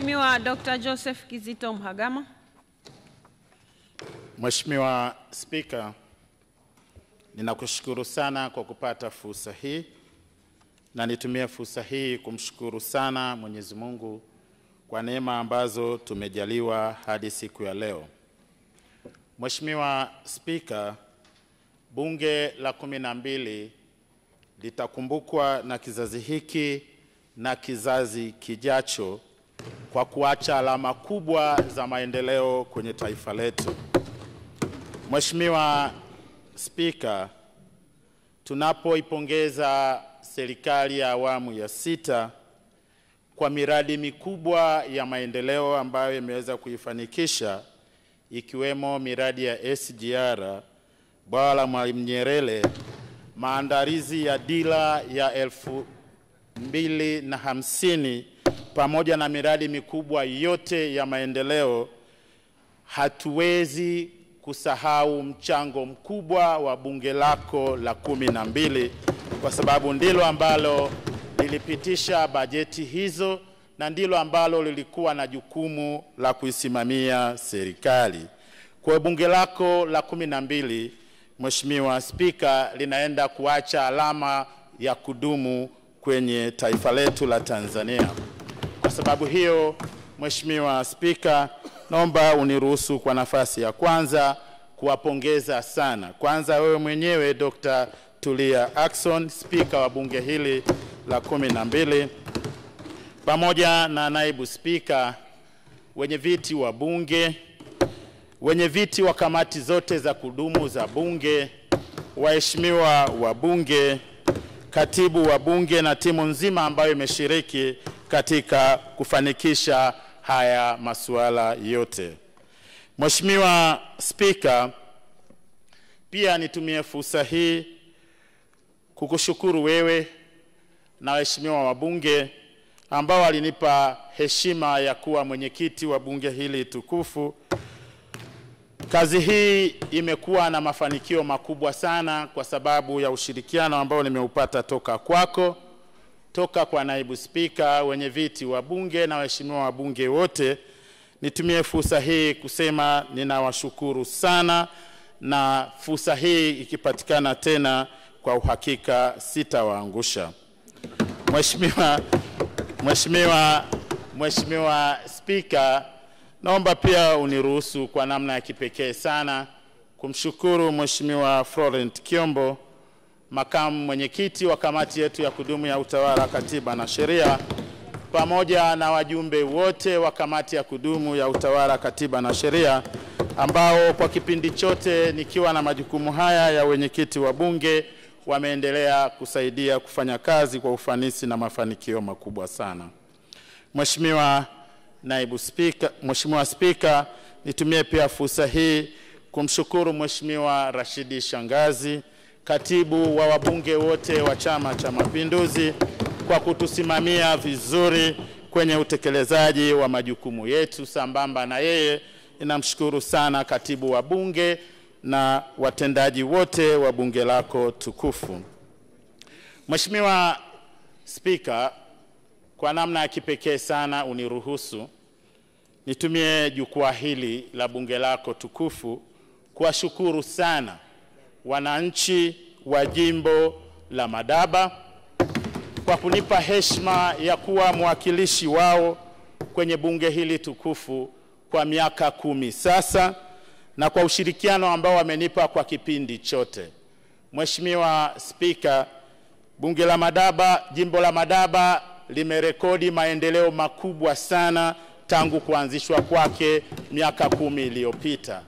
Mheshimiwa Dr. Joseph Kizito Mhagama. Mheshimiwa Spika, ninakushukuru sana kwa kupata fursa hii na nitumie fursa hii kumshukuru sana Mwenyezi Mungu kwa neema ambazo tumejaliwa hadi siku ya leo. Mheshimiwa Spika, Bunge la 12 litakumbukwa na kizazi hiki na kizazi kijacho kwa kuacha alama kubwa za maendeleo kwenye taifa letu. Mheshimiwa Spika, tunapoipongeza serikali ya awamu ya 6 kwa miradi mikubwa ya maendeleo ambayo imeweza kuifanikisha, ikiwemo miradi ya SGR, bwawa la Mwalimu Nyerere, maandalizi ya dira ya 2050 pamoja na miradi mikubwa yote ya maendeleo, hatuwezi kusahau mchango mkubwa wa bunge lako la 12 kwa sababu ndilo ambalo lilipitisha bajeti hizo na ndilo ambalo lilikuwa na jukumu la kuisimamia serikali. Kwa bunge lako la 12, Mheshimiwa Spika, linaenda kuacha alama ya kudumu kwenye taifa letu la Tanzania. Kwa sababu hiyo, Mheshimiwa Spika, naomba uniruhusu kwa nafasi ya kwanza kuwapongeza sana. Kwanza wewe mwenyewe Dr. Tulia Ackson, Spika wa bunge hili la 12, pamoja na naibu Spika, wenye viti wa bunge, wenye viti wa kamati zote za kudumu za bunge, waheshimiwa wa bunge, katibu wa bunge na timu nzima ambayo imeshiriki katika kufanikisha haya masuala yote. Mheshimiwa Spika, pia nitumie fursa hii kukushukuru wewe na waheshimiwa wabunge ambao walinipa heshima ya kuwa mwenyekiti wa bunge hili tukufu. Kazi hii imekuwa na mafanikio makubwa sana kwa sababu ya ushirikiano ambao nimeupata toka kwako, toka kwa naibu Spika, wenye viti wa bunge na waheshimiwa wabunge wote. Nitumie fursa hii kusema ninawashukuru sana, na fursa hii ikipatikana tena kwa uhakika sitawaangusha. Mheshimiwa Spika, naomba pia uniruhusu kwa namna ya kipekee sana kumshukuru Mheshimiwa Florent Kiombo, makamu mwenyekiti wa kamati yetu ya kudumu ya utawala, katiba na sheria, pamoja na wajumbe wote wa kamati ya kudumu ya utawala, katiba na sheria, ambao kwa kipindi chote nikiwa na majukumu haya ya wenyekiti wa bunge wameendelea kusaidia kufanya kazi kwa ufanisi na mafanikio makubwa sana. Mheshimiwa naibu Spika, Mheshimiwa Spika, nitumie pia fursa hii kumshukuru Mheshimiwa Rashidi Shangazi, katibu wa wabunge wote wa Chama cha Mapinduzi, kwa kutusimamia vizuri kwenye utekelezaji wa majukumu yetu. Sambamba na yeye, ninamshukuru sana katibu wa bunge na watendaji wote wa bunge lako tukufu. Mheshimiwa Spika, kwa namna ya kipekee sana uniruhusu nitumie jukwaa hili la bunge lako tukufu kuwashukuru sana wananchi wa jimbo la Madaba kwa kunipa heshima ya kuwa mwakilishi wao kwenye bunge hili tukufu kwa miaka 10 sasa, na kwa ushirikiano ambao wamenipa kwa kipindi chote. Mheshimiwa Spika, bunge la Madaba, jimbo la Madaba limerekodi maendeleo makubwa sana tangu kuanzishwa kwake miaka 10 iliyopita.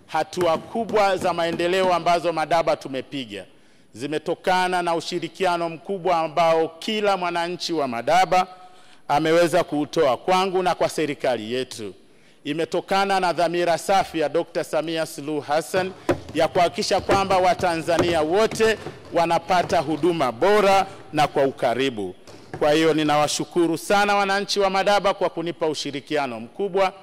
Hatua kubwa za maendeleo ambazo Madaba tumepiga zimetokana na ushirikiano mkubwa ambao kila mwananchi wa Madaba ameweza kuutoa kwangu na kwa serikali yetu. Imetokana na dhamira safi ya Dr. Samia Suluhu Hassan ya kuhakikisha kwamba Watanzania wote wanapata huduma bora na kwa ukaribu. Kwa hiyo ninawashukuru sana wananchi wa Madaba kwa kunipa ushirikiano mkubwa.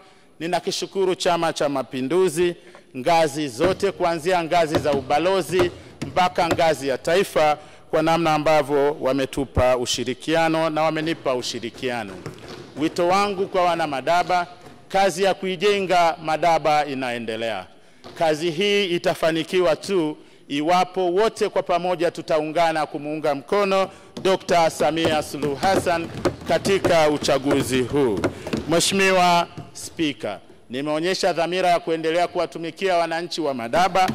Ninakishukuru Chama cha Mapinduzi ngazi zote, kuanzia ngazi za ubalozi mpaka ngazi ya taifa, kwa namna ambavyo wametupa ushirikiano na wamenipa ushirikiano. Wito wangu kwa wana Madaba, kazi ya kuijenga Madaba inaendelea. Kazi hii itafanikiwa tu iwapo wote kwa pamoja tutaungana kumuunga mkono Dr. Samia Suluhu Hassan katika uchaguzi huu. Mheshimiwa Spika, nimeonyesha dhamira ya kuendelea kuwatumikia wananchi wa Madaba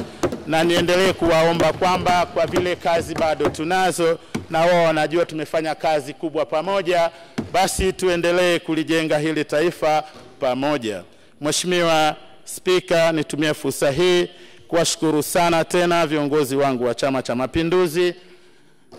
na niendelee kuwaomba kwamba kwa vile kazi bado tunazo na wao wanajua tumefanya kazi kubwa pamoja, basi tuendelee kulijenga hili taifa pamoja. Mheshimiwa Spika, nitumie fursa hii kuwashukuru sana tena viongozi wangu wa Chama cha Mapinduzi,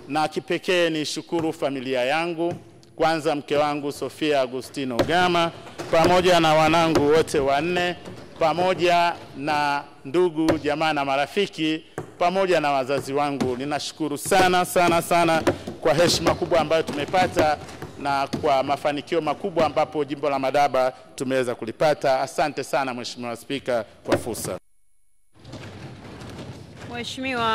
na kipekee ni shukuru familia yangu, kwanza mke wangu Sofia Agustino Gama pamoja na wanangu wote wanne, pamoja na ndugu jamaa na marafiki, pamoja na wazazi wangu. Ninashukuru sana sana sana kwa heshima kubwa ambayo tumepata na kwa mafanikio makubwa ambapo jimbo la Madaba tumeweza kulipata. Asante sana Mheshimiwa Spika kwa fursa. Mheshimiwa